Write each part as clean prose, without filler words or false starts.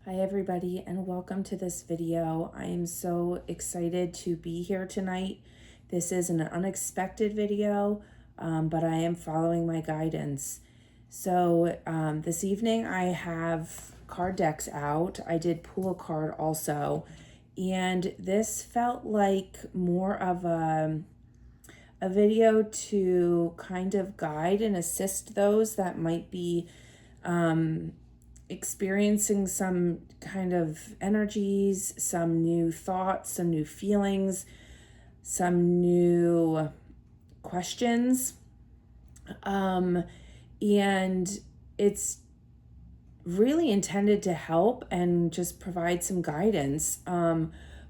Hi everybody, and welcome to this video. I am so excited to be here tonight. This is an unexpected video, but I am following my guidance. So this evening I have card decks out. I did pull a card also, and this felt like more of a video to kind of guide and assist those that might be experiencing some kind of energies, some new thoughts, some new feelings, some new questions. And it's really intended to help and just provide some guidance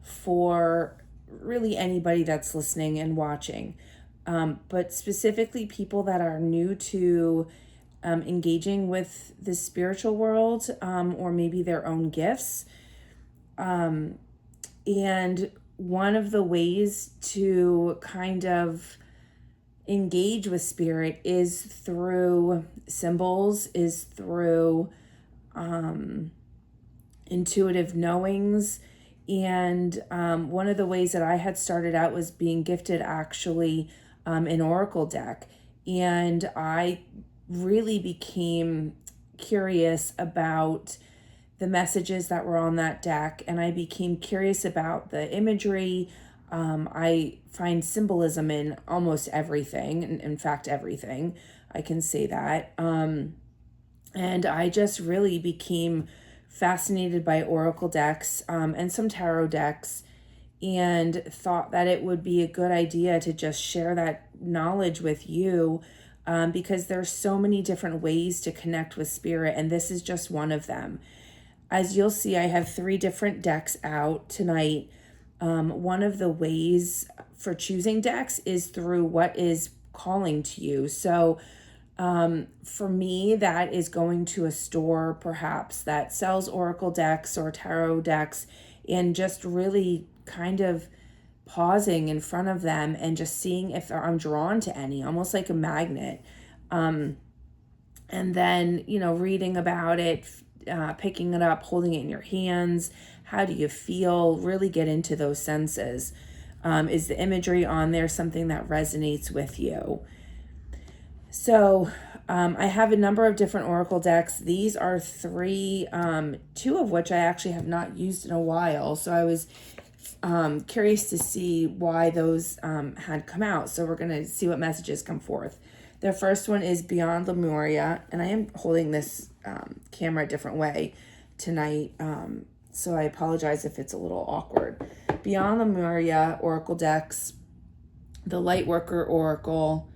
for really anybody that's listening and watching. But specifically people that are new to engaging with the spiritual world, or maybe their own gifts. And one of the ways to kind of engage with spirit is through symbols, is through intuitive knowings. And one of the ways that I had started out was being gifted actually an oracle deck. And I really became curious about the messages that were on that deck, and I became curious about the imagery. I find symbolism in almost everything, in fact, everything. I can say that. And I just really became fascinated by oracle decks and some tarot decks, and thought that it would be a good idea to just share that knowledge with you. Because there's so many different ways to connect with spirit, and this is just one of them. As you'll see, I have 3 different decks out tonight. One of the ways for choosing decks is through what is calling to you. So for me, that is going to a store perhaps that sells oracle decks or tarot decks, and just really kind of pausing in front of them and just seeing if I'm drawn to any, almost like a magnet. And then, reading about it, picking it up, holding it in your hands. How do you feel? Really get into those senses. Is the imagery on there something that resonates with you? So I have a number of different oracle decks. These are 3, 2 of which I actually have not used in a while. So I was curious to see why those had come out. So we're going to see what messages come forth. The first one is Beyond Lemuria, and I am holding this camera a different way tonight, so I apologize if it's a little awkward. Beyond Lemuria Oracle decks, the Lightworker Oracle,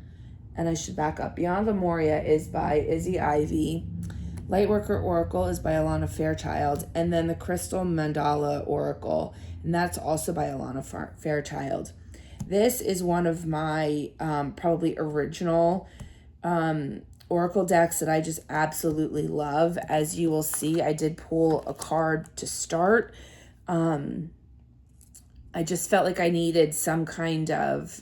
and I should back up. Beyond Lemuria is by Izzy Ivy. Lightworker Oracle is by Alana Fairchild, and then the Crystal Mandala Oracle, and that's also by Alana Fairchild. This is one of my probably original oracle decks that I just absolutely love. As you will see, I did pull a card to start. I just felt like I needed some kind of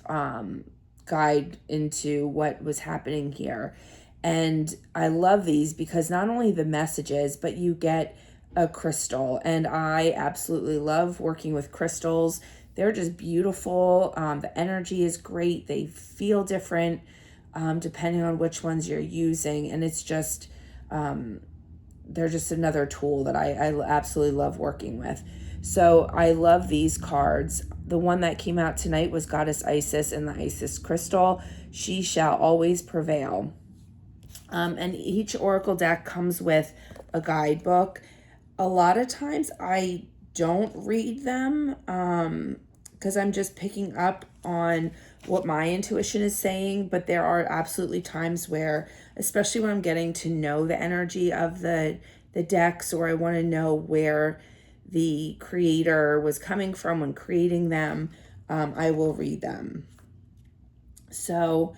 guide into what was happening here. And I love these because not only the messages, but you get a crystal. And I absolutely love working with crystals. They're just beautiful. The energy is great. They feel different depending on which ones you're using. And it's just, they're just another tool that I absolutely love working with. So I love these cards. The one that came out tonight was Goddess Isis and the Isis Crystal. She shall always prevail. And each oracle deck comes with a guidebook. A lot of times I don't read them because I'm just picking up on what my intuition is saying, but there are absolutely times where, especially when I'm getting to know the energy of the decks, or I want to know where the creator was coming from when creating them, I will read them. So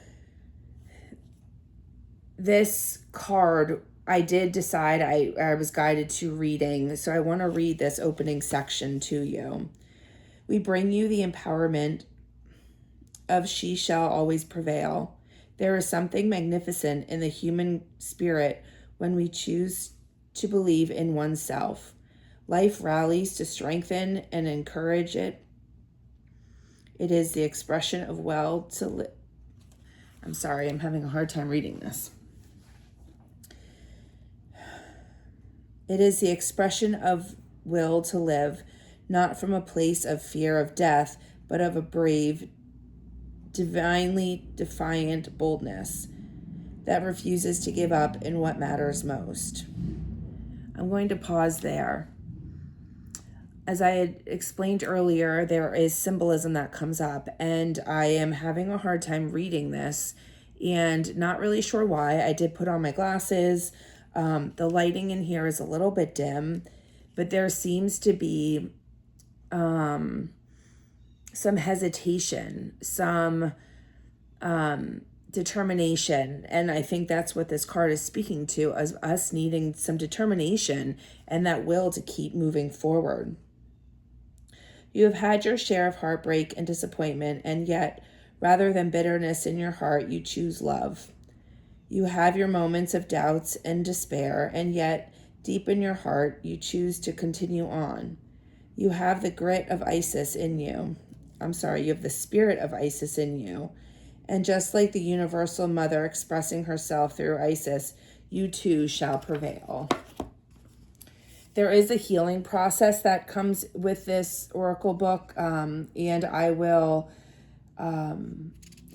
this card, I did decide I was guided to reading, so I want to read this opening section to you. We bring you the empowerment of She Shall Always Prevail. There is something magnificent in the human spirit when we choose to believe in oneself. Life rallies to strengthen and encourage it. It is the expression of will to live. I'm sorry, I'm having a hard time reading this. It is the expression of will to live, not from a place of fear of death, but of a brave, divinely defiant boldness that refuses to give up in what matters most. I'm going to pause there. As I had explained earlier, there is symbolism that comes up, and I am having a hard time reading this and not really sure why. I did put on my glasses. The lighting in here is a little bit dim, but there seems to be some hesitation, some determination. And I think that's what this card is speaking to, as us needing some determination and that will to keep moving forward. You have had your share of heartbreak and disappointment, and yet, rather than bitterness in your heart, you choose love. You have your moments of doubts and despair, and yet, deep in your heart, you choose to continue on. You have the grit of Isis in you. You have the spirit of Isis in you. And just like the universal mother expressing herself through Isis, you too shall prevail. There is a healing process that comes with this oracle book, and I will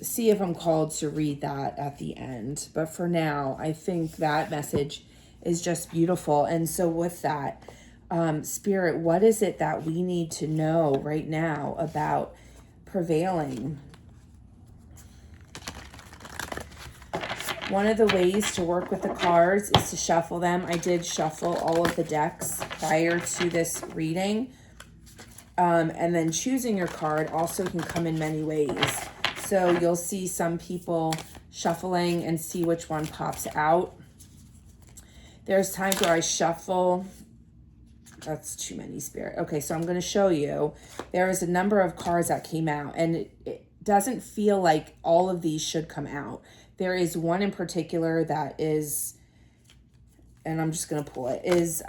see if I'm called to read that at the end. But for now, I think that message is just beautiful. And so with that, Spirit, what is it that we need to know right now about prevailing? One of the ways to work with the cards is to shuffle them. I did shuffle all of the decks prior to this reading. And then choosing your card also can come in many ways. So you'll see some people shuffling and see which one pops out. There's times where I shuffle. That's too many, Spirit. Okay, so I'm going to show you. There is a number of cards that came out, and it doesn't feel like all of these should come out. There is one in particular that is, and I'm just going to pull it, is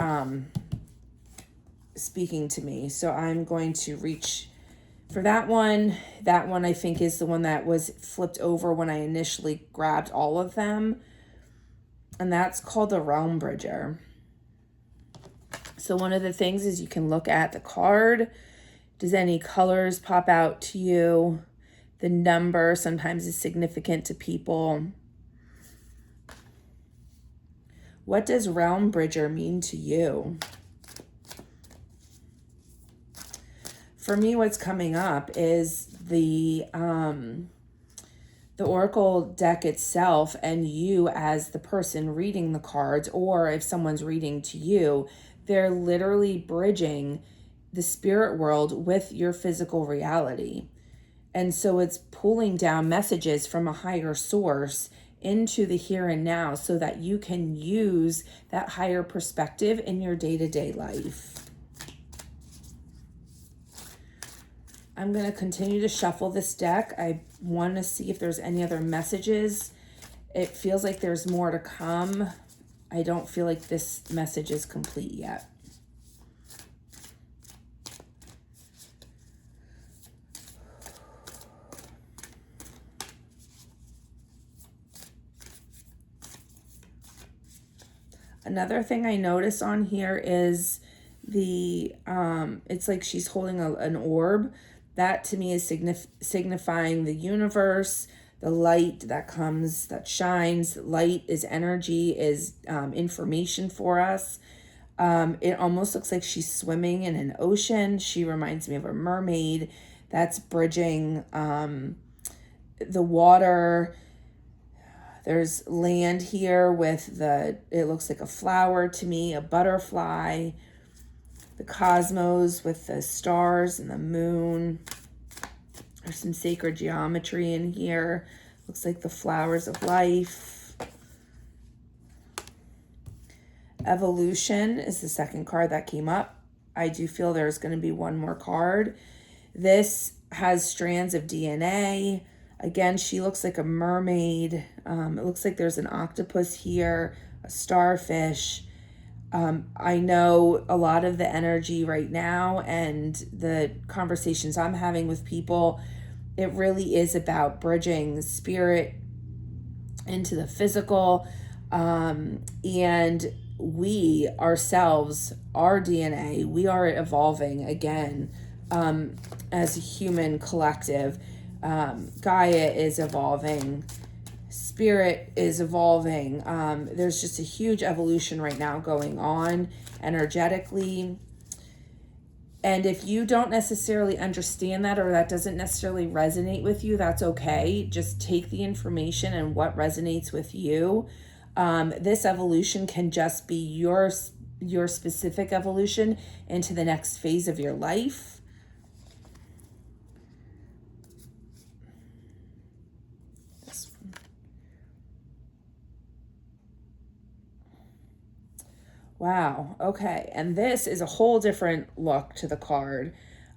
speaking to me. So I'm going to reach for that one. That one I think is the one that was flipped over when I initially grabbed all of them. And that's called the Realm Bridger. So one of the things is you can look at the card. Does any colors pop out to you? The number sometimes is significant to people. What does Realm Bridger mean to you? For me, what's coming up is the Oracle deck itself, and you as the person reading the cards, or if someone's reading to you, they're literally bridging the spirit world with your physical reality. And so it's pulling down messages from a higher source into the here and now so that you can use that higher perspective in your day-to-day life. I'm going to continue to shuffle this deck. I want to see if there's any other messages. It feels like there's more to come. I don't feel like this message is complete yet. Another thing I notice on here is it's like she's holding an orb. That to me is signifying the universe, the light that comes, that shines. Light is energy, is information for us. It almost looks like she's swimming in an ocean. She reminds me of a mermaid that's bridging the water. There's land here with it looks like a flower to me, a butterfly, the cosmos with the stars and the moon. There's some sacred geometry in here. Looks like the flowers of life. Evolution is the second card that came up. I do feel there's going to be one more card. This has strands of DNA. Again, she looks like a mermaid. It looks like there's an octopus here, a starfish. I know a lot of the energy right now and the conversations I'm having with people, it really is about bridging spirit into the physical. And we ourselves, our DNA, we are evolving again as a human collective. Gaia is evolving. Spirit is evolving. There's just a huge evolution right now going on energetically. And if you don't necessarily understand that, or that doesn't necessarily resonate with you, that's okay. Just take the information and what resonates with you. This evolution can just be your specific evolution into the next phase of your life. Wow. Okay. And this is a whole different look to the card,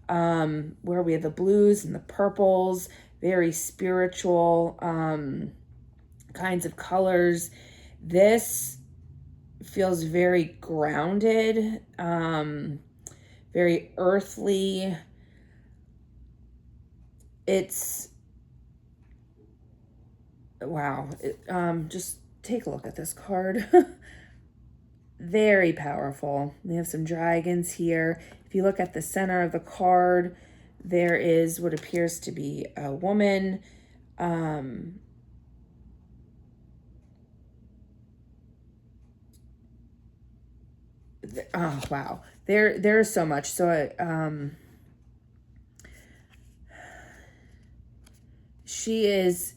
where we have the blues and the purples, very spiritual kinds of colors. This feels very grounded, very earthly. It's, wow. Just take a look at this card. Very powerful. We have some dragons here. If you look at the center of the card, there is what appears to be a woman. Oh, wow. There's so much. So she is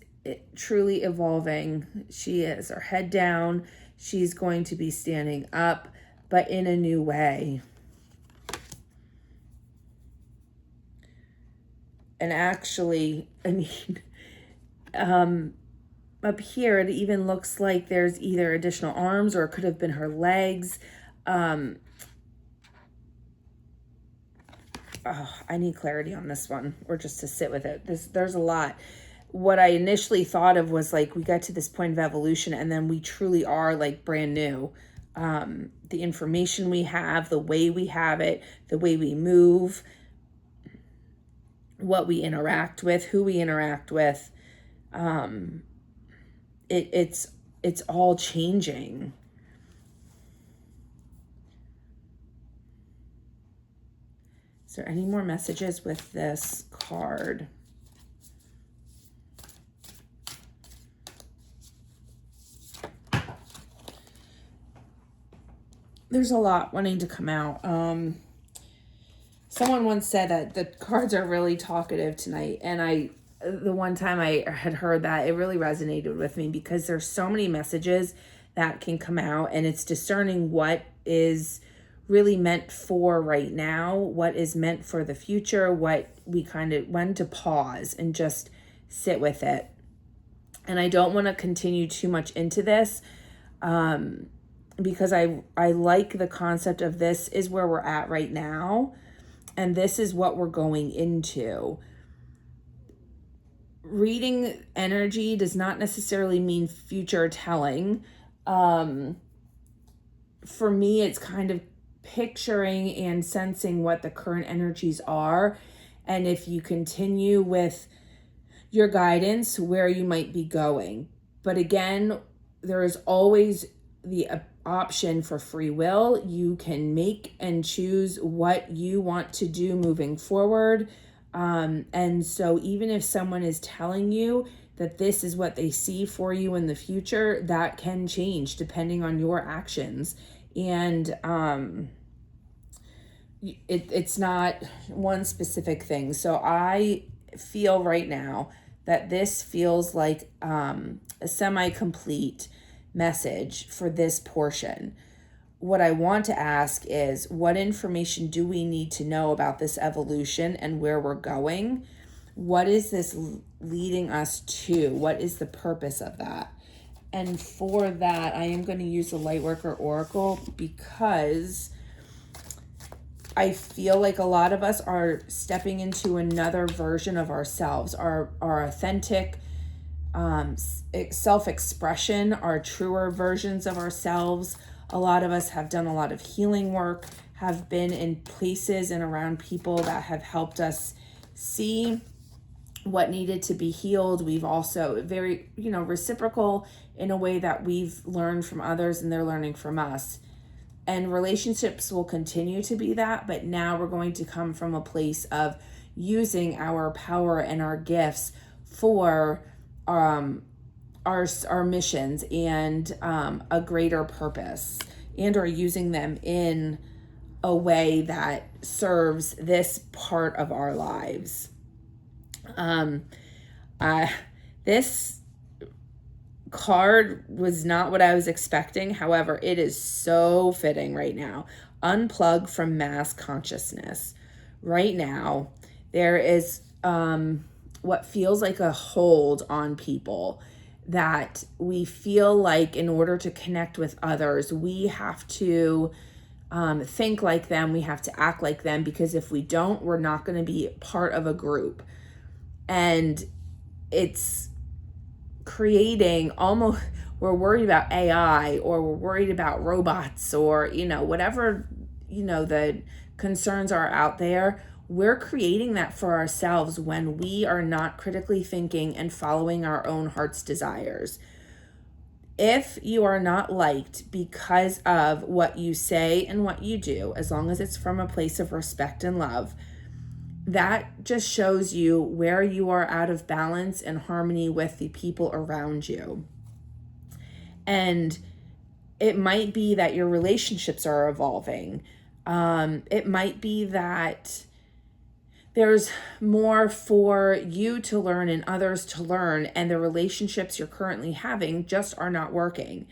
truly evolving. She has her head down. She's going to be standing up, but in a new way. And actually, I mean, up here, it even looks like there's either additional arms or it could have been her legs. I need clarity on this one, or just to sit with it. There's a lot. What I initially thought of was like, we got to this point of evolution and then we truly are like brand new. The information we have, the way we have it, the way we move, what we interact with, who we interact with, it's all changing. Is there any more messages with this card? There's a lot wanting to come out. Someone once said that the cards are really talkative tonight, and the one time I had heard that, it really resonated with me because there's so many messages that can come out, and it's discerning what is really meant for right now, what is meant for the future, what we when to pause and just sit with it. And I don't want to continue too much into this, because I like the concept of this is where we're at right now, and this is what we're going into. Reading energy does not necessarily mean future telling. For me, it's kind of picturing and sensing what the current energies are, and if you continue with your guidance, where you might be going. But again, there is always the option for free will. You can make and choose what you want to do moving forward. And so even if someone is telling you that this is what they see for you in the future, that can change depending on your actions. And it's not one specific thing. So I feel right now that this feels like a semi-complete message for this portion. What I want to ask is, what information do we need to know about this evolution and where we're going? What is this leading us to? What is the purpose of that? And for that, I am going to use the Lightworker Oracle because I feel like a lot of us are stepping into another version of ourselves, our authentic self-expression, our truer versions of ourselves. A lot of us have done a lot of healing work, have been in places and around people that have helped us see what needed to be healed. We've also very, reciprocal in a way that we've learned from others and they're learning from us. And relationships will continue to be that, but now we're going to come from a place of using our power and our gifts for our missions and a greater purpose, and are using them in a way that serves this part of our lives. This card was not what I was expecting. However, it is so fitting right now. Unplug from mass consciousness. Right now, there is what feels like a hold on people, that we feel like in order to connect with others, we have to think like them, we have to act like them, because if we don't, we're not going to be part of a group. And it's creating almost, we're worried about AI, or we're worried about robots, or whatever the concerns are out there. We're creating that for ourselves when we are not critically thinking and following our own heart's desires. If you are not liked because of what you say and what you do, as long as it's from a place of respect and love, that just shows you where you are out of balance and harmony with the people around you. And it might be that your relationships are evolving. It might be that there's more for you to learn and others to learn, and the relationships you're currently having just are not working.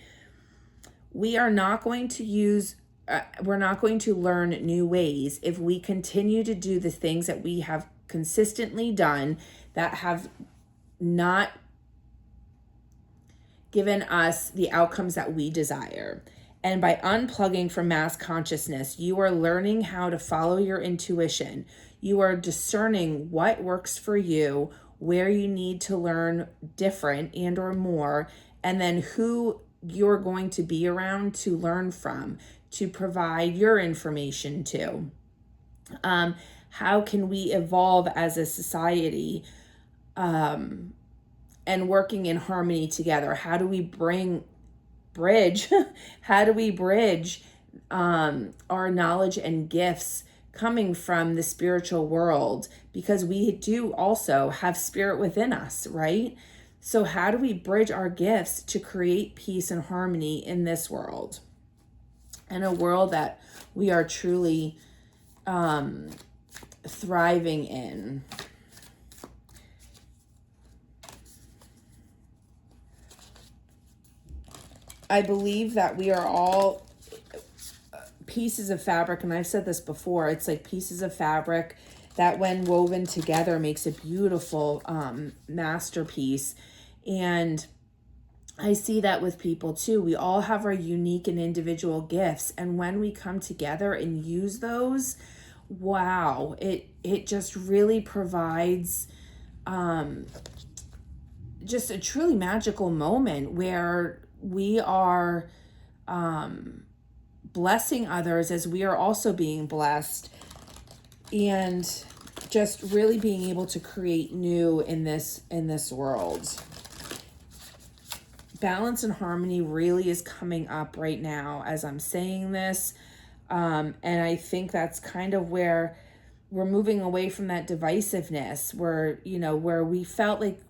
We're not going to learn new ways if we continue to do the things that we have consistently done that have not given us the outcomes that we desire. And by unplugging from mass consciousness, you are learning how to follow your intuition. You are discerning what works for you, where you need to learn different and or more, and then who you're going to be around to learn from, to provide your information to. How can we evolve as a society and working in harmony together? How do we bridge how do we bridge our knowledge and gifts coming from the spiritual world? Because we do also have spirit within us, right? So how do we bridge our gifts to create peace and harmony in this world? And a world that we are truly thriving in. I believe that we are all pieces of fabric, and I've said this before, it's like pieces of fabric that when woven together makes a beautiful masterpiece. And I see that with people too. We all have our unique and individual gifts, and when we come together and use those, wow, it just really provides just a truly magical moment where we are blessing others as we are also being blessed, and just really being able to create new in this world. Balance and harmony really is coming up right now as I'm saying this. And I think that's kind of where we're moving away from that divisiveness where we felt like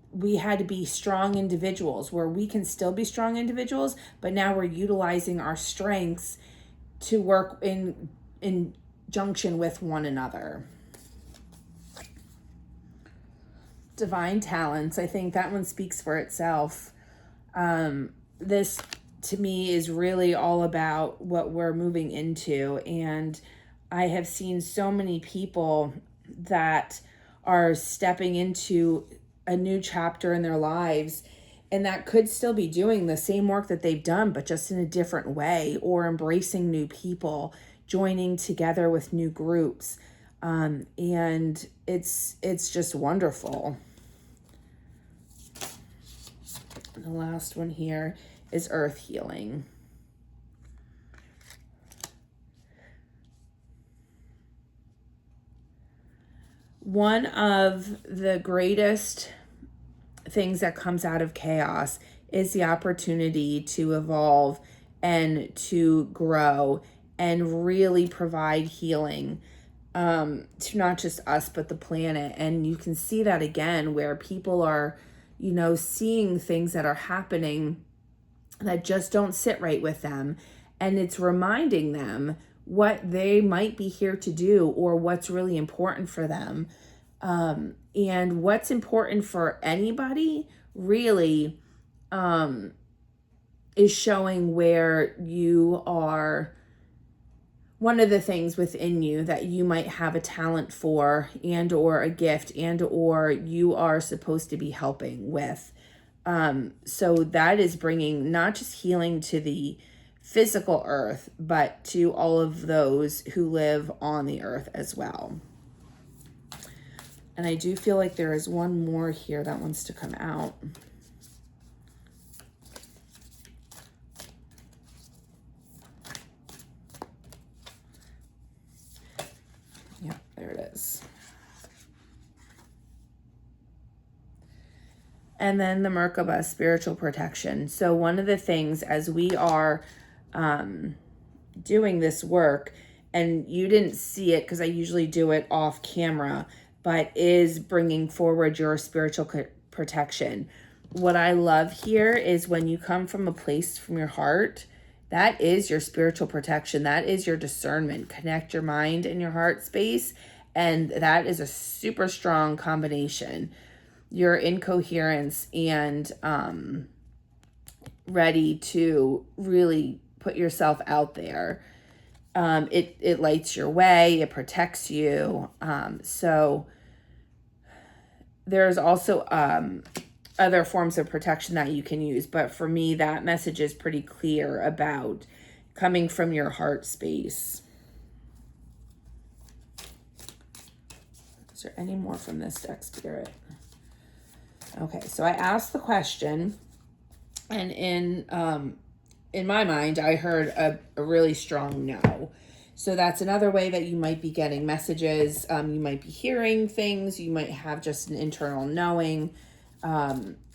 we had to be strong individuals, where we can still be strong individuals, but now we're utilizing our strengths to work in junction with one another. Divine talents, I think that one speaks for itself. This to me is really all about what we're moving into, and I have seen so many people that are stepping into a new chapter in their lives, and that could still be doing the same work that they've done, but just in a different way, or embracing new people, joining together with new groups. And it's just wonderful. The last one here is earth healing. One of the greatest things that comes out of chaos is the opportunity to evolve and to grow and really provide healing to not just us, but the planet. And you can see that again where people are, seeing things that are happening that just don't sit right with them. And it's reminding them what they might be here to do or what's really important for them. And what's important for anybody really is showing where you are, one of the things within you that you might have a talent for and or a gift and or you are supposed to be helping with. So that is bringing not just healing to the physical earth, but to all of those who live on the earth as well. And I do feel like there is one more here that wants to come out. Yeah, there it is. And then the Merkaba, spiritual protection. So one of the things as we are doing this work, and you didn't see it because I usually do it off camera, but is bringing forward your spiritual protection. What I love here is when you come from a place from your heart, that is your spiritual protection. That is your discernment. Connect your mind and your heart space. And that is a super strong combination. You're in coherence and ready to really put yourself out there. It lights your way. It protects you. So there's also other forms of protection that you can use. But for me, that message is pretty clear about coming from your heart space. Is there any more from this deck, Spirit? Okay, so I asked the question, and in my mind, I heard a really strong no. So that's another way that you might be getting messages. You might be hearing things. You might have just an internal knowing.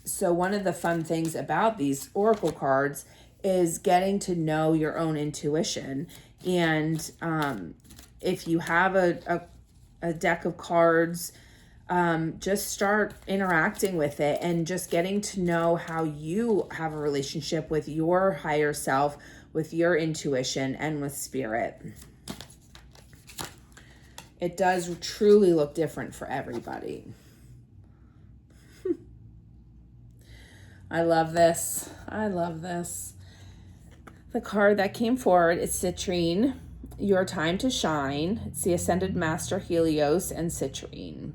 So one of the fun things about these oracle cards is getting to know your own intuition. And if you have a deck of cards, just start interacting with it and just getting to know how you have a relationship with your higher self, with your intuition, and with spirit. It does truly look different for everybody. I love this. I love this. The card that came forward is Citrine, Your Time to Shine. It's the Ascended Master Helios and Citrine.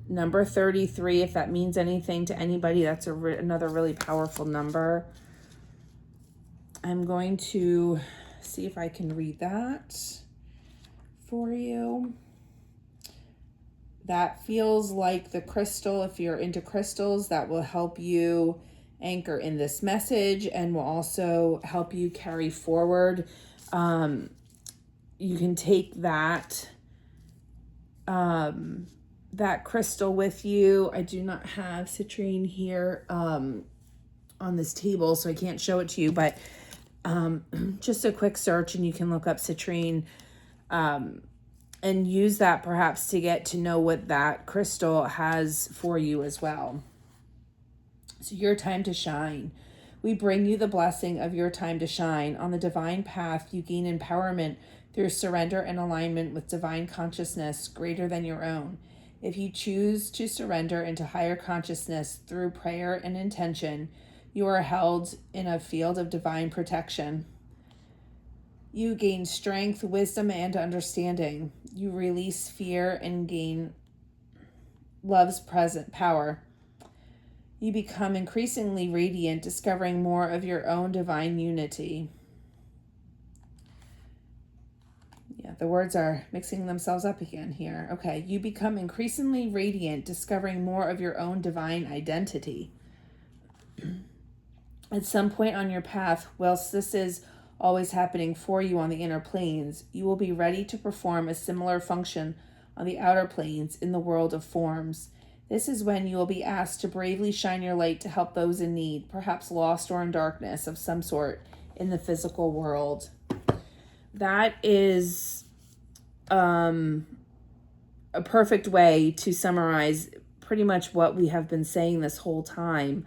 Number 33, if that means anything to anybody, that's another really powerful number. I'm going to see if I can read that for you. That feels like the crystal, if you're into crystals, that will help you anchor in this message and will also help you carry forward. You can take that that crystal with you. I do not have citrine here on this table, so I can't show it to you, but just a quick search and you can look up citrine and use that perhaps to get to know what that crystal has for you as well. So your time to shine. We bring you the blessing of your time to shine. On the divine path, you gain empowerment through surrender and alignment with divine consciousness greater than your own. If you choose to surrender into higher consciousness through prayer and intention, you are held in a field of divine protection. You gain strength, wisdom, and understanding. You release fear and gain love's present power. You become increasingly radiant, discovering more of your own divine unity. Yeah, the words are mixing themselves up again here. Okay, you become increasingly radiant, discovering more of your own divine identity. At some point on your path, whilst this is always happening for you on the inner planes, you will be ready to perform a similar function on the outer planes in the world of forms. This is when you will be asked to bravely shine your light to help those in need, perhaps lost or in darkness of some sort in the physical world. That is a perfect way to summarize pretty much what we have been saying this whole time.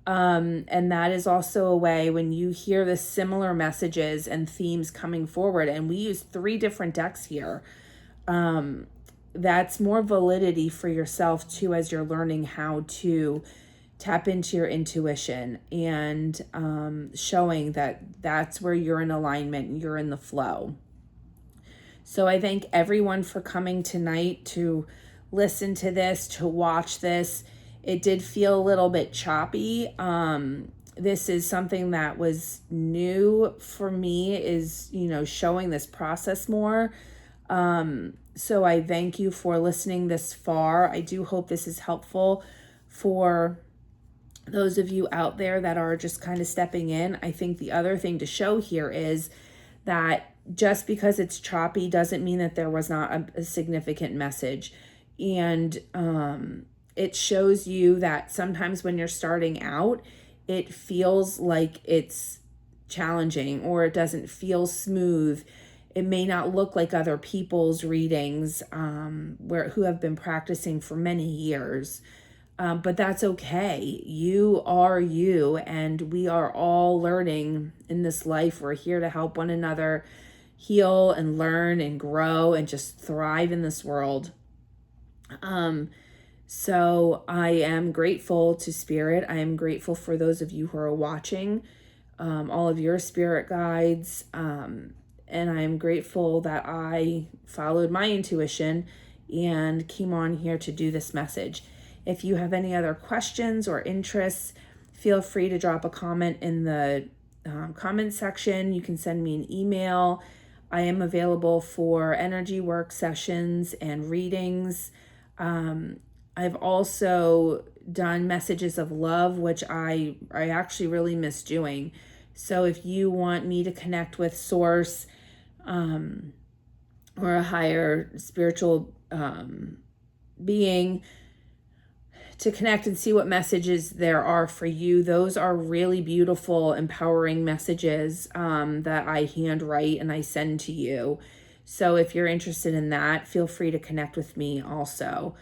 And that is also a way when you hear the similar messages and themes coming forward, and we use 3 different decks here. That's more validity for yourself too, as you're learning how to tap into your intuition and showing that that's where you're in alignment and you're in the flow. So I thank everyone for coming tonight to listen to this, to watch this. It did feel a little bit choppy. This is something that was new for me, is, showing this process more. So I thank you for listening this far. I do hope this is helpful for those of you out there that are just kind of stepping in. I think the other thing to show here is that just because it's choppy doesn't mean that there was not a significant message. And it shows you that sometimes when you're starting out, it feels like it's challenging or it doesn't feel smooth. It may not look like other people's readings who have been practicing for many years. But that's okay. You are you, and we are all learning in this life. We're here to help one another heal and learn and grow and just thrive in this world. So I am grateful to Spirit. I am grateful for those of you who are watching, all of your spirit guides. And I am grateful that I followed my intuition and came on here to do this message. If you have any other questions or interests, feel free to drop a comment in the comment section. You can send me an email. I am available for energy work sessions and readings. I've also done messages of love, which I actually really miss doing. So if you want me to connect with Source or a higher spiritual being, to connect and see what messages there are for you, those are really beautiful, empowering messages that I handwrite and I send to you. So if you're interested in that, feel free to connect with me also.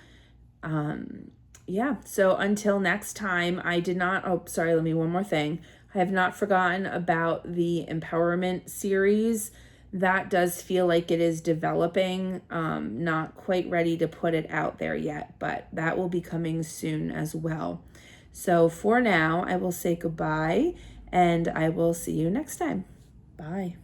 So until next time, one more thing. I have not forgotten about the empowerment series. That does feel like it is developing, not quite ready to put it out there yet, but that will be coming soon as well. So for now, I will say goodbye, and I will see you next time. Bye.